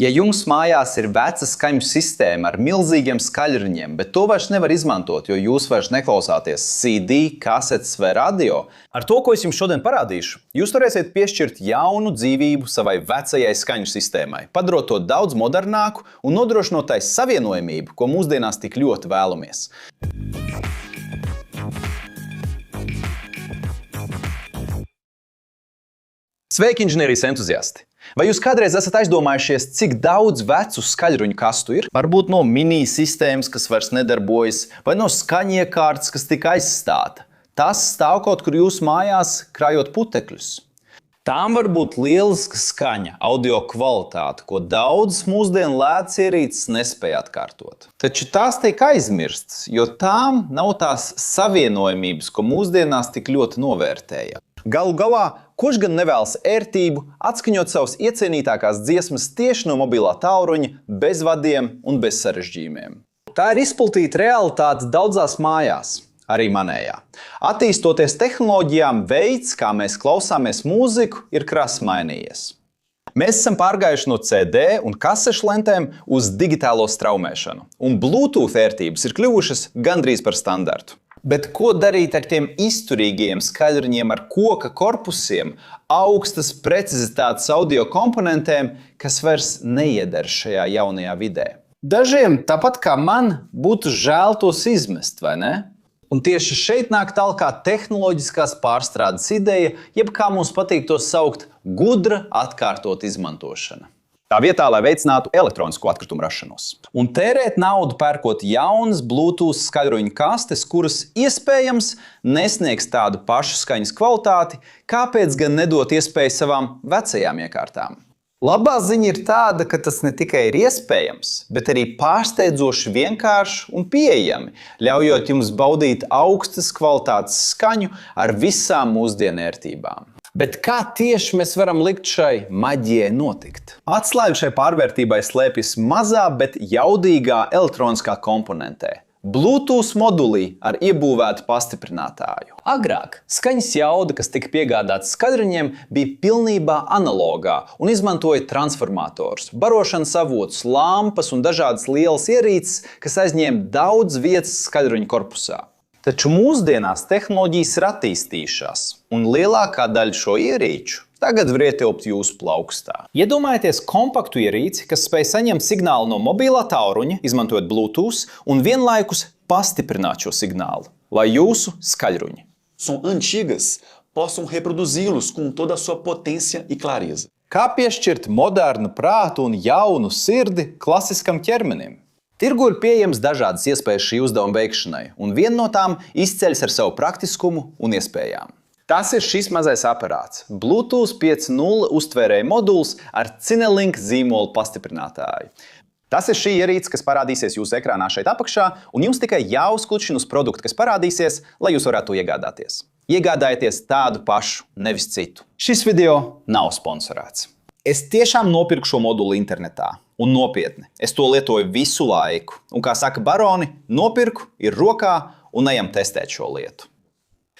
Ja jums mājās ir veca skaņu sistēma ar milzīgiem skaļruņiem, bet to vairs nevar izmantot, jo jūs vairs neklausāties CD, kasetes vai radio, ar to, ko es jums šodien parādīšu, jūs varēsiet piešķirt jaunu dzīvību savai vecajai skaņu sistēmai, padarot to daudz modernāku un nodrošinot tai savienojamību, ko mūsdienās tik ļoti vēlamies. Sveiki, inženierijas entuziasti! Vai jūs kādreiz esat aizdomājušies, cik daudz vecu skaļruņu kastu ir? Varbūt no mini sistēmas, kas vairs nedarbojas, vai no skaņiekārtas, kas tika aizstāta. Tas stāv kaut kur jūsu mājās, krājot putekļus. Tām var būt lieliska skaņa, audio kvalitāte, ko daudzas mūsdienu lētas ierīces nespēja atkārtot. Taču tās tiek aizmirstas, jo tām nav tās savienojamības, ko mūsdienās tik ļoti novērtējam. Galu galā, kurš gan nevēlas ērtību, atskaņot savas iecienītākās dziesmas tieši no mobilā tālruņa, bez vadiem un bez sarežģījumiem. Tā ir izplatīta realitāte daudzās mājās, arī manējā. Attīstoties tehnoloģijām, veids, kā mēs klausāmies mūziku, ir krasi mainījies. Mēs esam pārgājuši no CD un kasešu lentēm uz digitālo straumēšanu, un Bluetooth ērtības ir kļuvušas gandrīz par standartu. Bet ko darīt ar tiem izturīgiem skaļruņiem ar koka korpusiem, augstas precizitātes audio komponentiem, kas vairs neieder šajā jaunajā vidē? Dažiem, tāpat kā man, būtu žēl tos izmest, vai ne? Un tieši šeit nāk talkā tehnoloģiskās pārstrādes ideja, jeb kā mums patīk to saukt, gudra atkārtot izmantošana. Tā vietā, lai veicinātu elektronisko atkritumu rašanos. Un tērēt naudu pērkot jaunas Bluetooth skaļruņu kastes, kuras iespējams nesniegs tādu pašu skaņas kvalitāti, kāpēc gan nedot iespēju savām vecajām iekārtām. Labā ziņa ir tāda, ka tas ne tikai ir iespējams, bet arī pārsteidzoši vienkārši un pieejami, ļaujot jums baudīt augstas kvalitātes skaņu ar visām mūsdienu ērtībām. Bet kā tieši mēs varam likt šai maģijai notikt? Atslēga šai pārvērtībai slēpjas mazā, bet jaudīgā elektroniskā komponentē – Bluetooth modulī ar iebūvētu pastiprinātāju. Agrāk skaņas jauda, kas tika piegādāts skaļruņiem, bija pilnībā analogā un izmantoja transformatorus, barošanas avotus, lampas un dažādas lielas ierīces, kas aizņēma daudz vietas skaļruņu korpusā. Taču mūsdienās tehnoloģijas ir attīstījušās, un lielākā daļa šo ierīču tagad var ietilpt jūsu plaukstā. Iedomājieties kompaktu ierīci, kas spēj saņemt signālu no mobilā tālruņa, izmantojot Bluetooth, un vienlaikus pastiprināt šo signālu, lai jūsu skaļruņi são antigas possam reproduzi-los com toda a sua potência e clareza. Kā piešķirt modernu prātu un jaunu sirdi klasiskam ķermenim? Tirgu ir pieejams dažādas iespējas šī uzdevuma veikšanai, un viena no tām izceļas ar savu praktiskumu un iespējām. Tas ir šis mazais aparāts – Bluetooth 5.0 uztvērēja moduls ar Cinelink zīmolu pastiprinātāju. Tas ir šī ierīce, kas parādīsies jūsu ekrānā šeit apakšā, un jums tikai jāuzklučina uz produktu, kas parādīsies, lai jūs varētu to iegādāties. Iegādājieties tādu pašu, nevis citu. Šis video nav sponsorēts. Es tiešām nopirku šo moduli internetā. Un nopietni, es to lietoju visu laiku. Un kā saka baroni, nopirku, ir rokā un ejam testēt šo lietu.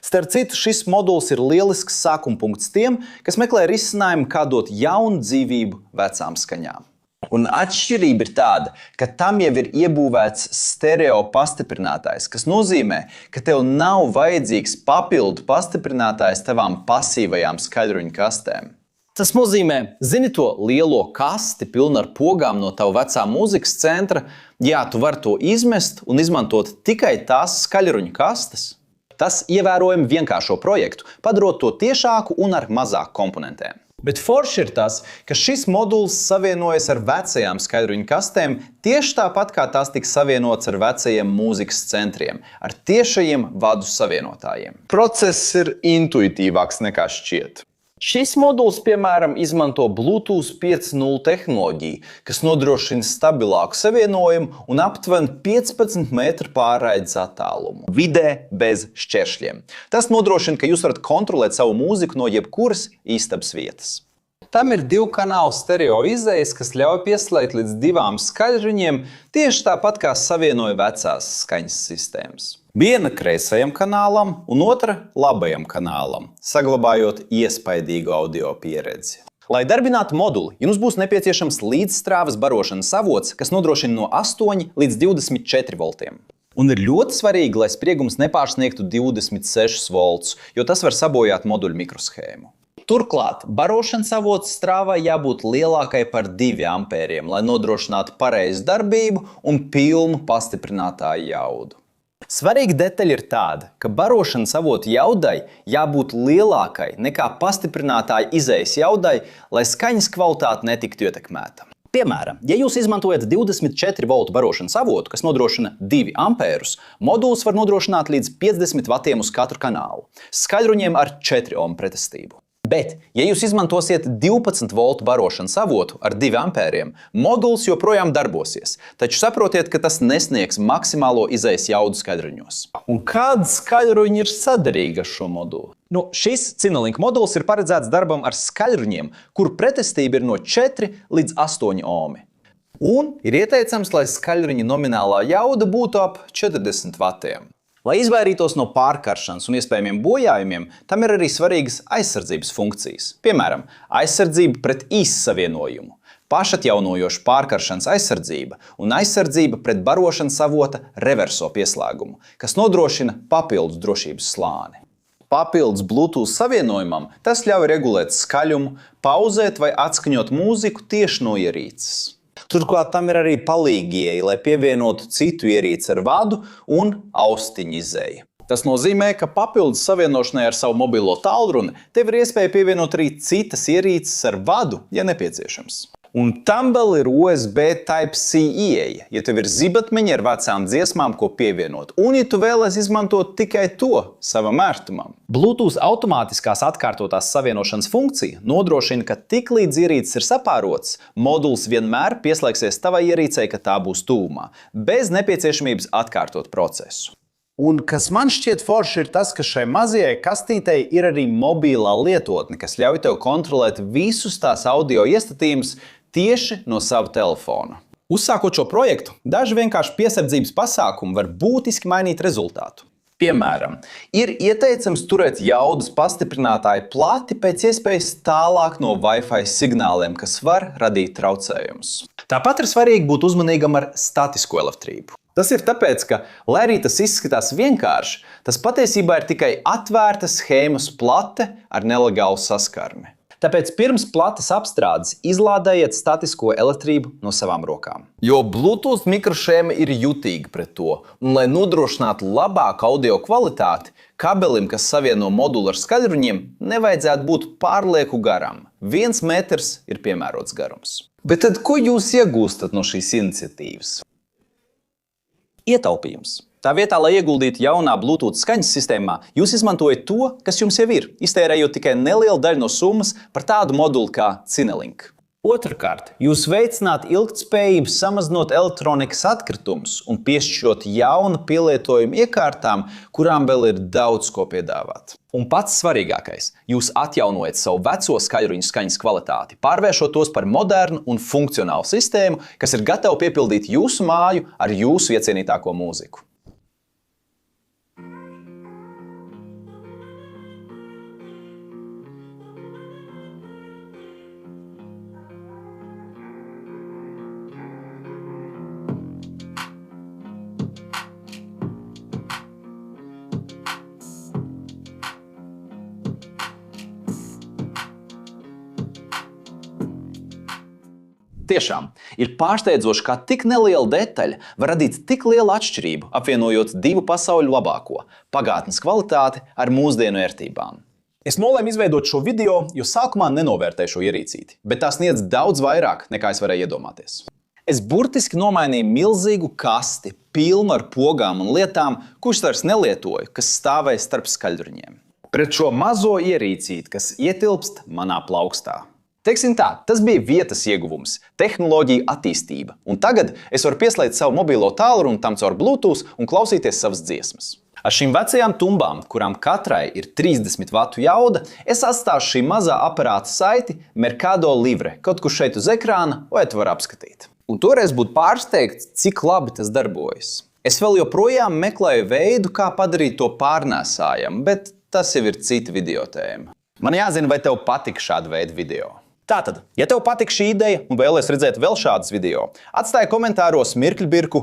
Starp citu, šis moduls ir lielisks sākuma punkts tiem, kas meklē risinājumu, kā dot jaunu dzīvību vecām skaņām. Un atšķirība ir tāda, ka tam jau ir iebūvēts stereo pastiprinātājs, kas nozīmē, ka tev nav vajadzīgs papildu pastiprinātājs tavām pasīvajām skaļruņu kastēm. Tas nozīmē, zini to lielo kasti pilnu ar pogām no tava vecā mūzikas centra? Jā, tu vari to izmest un izmantot tikai tās skaļruņu kastes. Tas ievērojami vienkāršo projektu, padarot to tiešāku un ar mazāk komponentiem. Bet forši ir tas, ka šis moduls savienojas ar vecajām skaļruņu kastēm tieši tāpat, kā tās tika savienots ar vecajiem mūzikas centriem, ar tiešajiem vadu savienotājiem. Process ir intuitīvāks nekā šķiet. Šis moduls, piemēram, izmanto Bluetooth 5.0 tehnoloģiju, kas nodrošina stabilāku savienojumu un aptuveni 15 metru pārraides attālumu. Vidē bez šķēršļiem. Tas nodrošina, ka jūs varat kontrolēt savu mūziku no jebkuras istabas vietas. Tam ir 2 kanālu stereo izejas, kas ļauj pieslēgt līdz 2 skaļruņiem, tieši tāpat kā savienoja vecās skaņas sistēmas. Viena kreisajam kanālam un otra labajam kanālam, saglabājot iespaidīgu audio pieredzi. Lai darbinātu moduli, jums būs nepieciešams līdzstrāvas barošanas avots, kas nodrošina no 8 līdz 24 voltiem. Un ir ļoti svarīgi, lai spriegums nepārsniegtu 26 voltus, jo tas var sabojāt moduļu mikroshēmu. Turklāt, barošanas avots strāvai jābūt lielākai par 2 ampēriem, lai nodrošinātu pareizu darbību un pilnu pastiprinātāju jaudu. Svarīga detaļa ir tāda, ka barošanas avota jaudai jābūt lielākai nekā pastiprinātāja izejas jaudai, lai skaņas kvalitāte netiktu ietekmēta. Piemēram, ja jūs izmantojat 24 voltu barošanas avotu, kas nodrošina 2 ampērus, moduls var nodrošināt līdz 50 vatiem uz katru kanālu, skaļruņiem ar 4 ohmu pretestību. Bet, ja jūs izmantosiet 12 voltu barošanas avotu ar 2 ampēriem, moduls joprojām darbosies, taču saprotiet, ka tas nesniegs maksimālo izejas jaudu skaļruņos. Un kādi skaļruņi ir saderīgi ar šo moduli? Šis Cinelink moduls ir paredzēts darbam ar skaļruņiem, kuru pretestība ir no 4 līdz 8 ohmi. Un ir ieteicams, lai skaļruņa nominālā jauda būtu ap 40 vatiem. Lai izvairītos no pārkaršanas un iespējamiem bojājumiem, tam ir arī svarīgas aizsardzības funkcijas. Piemēram, aizsardzība pret īssavienojumu, pašatjaunojoša pārkaršanas aizsardzība un aizsardzība pret barošanas avota reverso pieslēgumu, kas nodrošina papildus drošības slāni. Papildus Bluetooth savienojumam tas ļauj regulēt skaļumu, pauzēt vai atskaņot mūziku tieši no ierīces. Turklāt tam ir arī palīgieji, lai pievienotu citu ierīci ar vadu un austiņu izēju. Tas nozīmē, ka papildus savienošanai ar savu mobilo tālruni tev ir iespēja pievienot arī citas ierīces ar vadu, ja nepieciešams. Un tam vēl ir USB Type-C ieeja, ja tev ir zibatmeņi ar vecām dziesmām, ko pievienot, un ja tu vēlies izmantot tikai to savam ērtumam. Bluetooth automātiskās atkārtotās savienošanas funkcija nodrošina, ka tiklīdz ierīces ir sapārotas, moduls vienmēr pieslēgsies tavai ierīcei, ka tā būs tuvumā, bez nepieciešamības atkārtot procesu. Un kas man šķiet forši ir tas, ka šai mazajai kastītei ir arī mobilā lietotne, kas ļauj tev kontrolēt visus tās audio iestatījumus tieši no sava telefona. Uzsākot šo projektu, daži vienkārši piesardzības pasākumi var būtiski mainīt rezultātu. Piemēram, ir ieteicams turēt jaudas pastiprinātāju plati pēc iespējas tālāk no Wi-Fi signāliem, kas var radīt traucējumus. Tāpat ir svarīgi būt uzmanīgam ar statisko elektrību. Tas ir tāpēc, ka, lai arī tas izskatās vienkārši, tas patiesībā ir tikai atvērta schēmas plate ar nelegālu saskarni. Tāpēc pirms plates apstrādes izlādējiet statisko elektrību no savām rokām. Jo Bluetooth mikroshēma ir jutīga pret to, un lai nodrošinātu labāku audio kvalitāti, kabelim, kas savieno moduli ar skaļruņiem, nevajadzētu būt pārlieku garam. 1 metrs ir piemērots garums. Bet tad ko jūs iegūstat no šīs iniciatīvas? Ietaupījums. Tā vietā, lai ieguldītu jaunā Bluetooth skaņas sistēmā, jūs izmantojat to, kas jums jau ir, iztērējot tikai nelielu daļu no summas par tādu moduli kā Cinelink. Otrkārt, jūs veicināt ilgtspējību, samazinot elektronikas atkritumus un piešķirot jaunu pielietojumu iekārtām, kurām vēl ir daudz ko piedāvāt. Un pats svarīgākais, jūs atjaunojat savu veco skaļruņu skaņas kvalitāti, pārvēršot tos par modernu un funkcionālu sistēmu, kas ir gatava piepildīt jūsu māju ar jūsu iecienītāko mūziku. Tiešām, ir pārsteidzoši, kā tik neliela detaļa var radīt tik lielu atšķirību, apvienojot divu pasauļu labāko – pagātnes kvalitāti ar mūsdienu ērtībām. Es nolēmu izveidot šo video, jo sākumā nenovērtēju šo ierīcīti, bet tā sniedz daudz vairāk, nekā es varēju iedomāties. Es burtiski nomainīju milzīgu kasti, pilnu ar pogām un lietām, kuras vairs nelietoju, kas stāvēja starp skaļruņiem. Pret šo mazo ierīcīti, kas ietilpst manā plaukstā. Teiksim tā, tas bija vietas ieguvums, tehnoloģija attīstība, un tagad es varu pieslēgt savu mobilo tālruni tam caur Bluetooth un klausīties savas dziesmas. Ar šīm vecajām tumbām, kurām katrai ir 30 vatu jauda, es atstāšu šī mazā aparāta saiti Mercado Libre, kaut kur šeit uz ekrāna, lai tu var apskatīt. Un toreiz būtu pārsteigts, cik labi tas darbojas. Es vēl joprojām meklēju veidu, kā padarīt to pārnēsājamu, bet tas jau ir cita video tēma. Man jāzina, vai tev patika šāda veida video. Tātad, ja tev patīk šī ideja un vēlies redzēt vēl šādus video, atstāj komentāros mirkļbirku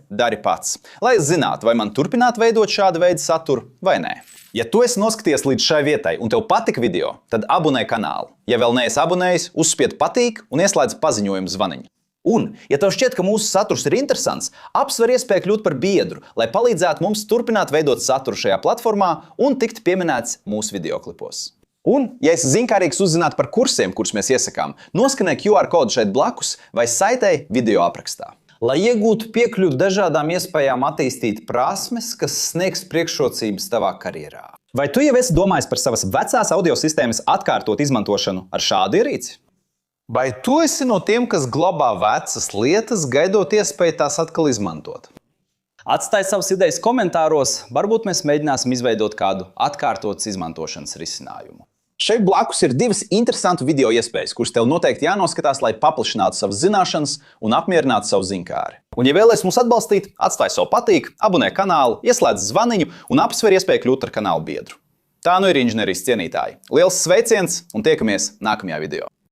#daripats, lai zinātu, vai man turpināt veidot šādu veidu saturu vai nē. Ja tu esi noskaties līdz šai vietai un tev patika video, tad abonē kanālu. Ja vēl neesi abonējis, uzspied patīk un ieslēdz paziņojumu zvaniņu. Un, ja tev šķiet, ka mūsu saturs ir interesants, apsver iespēju kļūt par biedru, lai palīdzētu mums turpināt veidot saturu šajā platformā un tikt pieminēts mūsu videoklipos. Un, ja esi zinkārīgs uzzināt par kursiem, kurus mēs iesakām, noskanē QR kodu šeit blakus vai saitē video aprakstā. Lai iegūtu piekļuvi dažādām iespējām attīstīt prasmes, kas sniegs priekšrocības tavā karjerā. Vai tu jau esi domājis par savas vecās audio sistēmas atkārtot izmantošanu ar šādu ierīci? Vai tu esi no tiem, kas glabā vecas lietas, gaidot iespēju tās atkal izmantot? Atstāj savas idejas komentāros, varbūt mēs mēģināsim izveidot kādu atkārtotas izmantošanas risinājumu. Šeit blakus ir divas interesantas video iespējas, kuras tev noteikti jānoskatās, lai paplašinātu savas zināšanas un apmierinātu savu zinkāri. Un, ja vēlies mūs atbalstīt, atstāj savu patīk, abonē kanālu, ieslēdz zvaniņu un apsver iespēju kļūt par kanālu biedru. Tā nu ir inženierijas cienītāji. Liels sveiciens un tiekamies nākamajā video!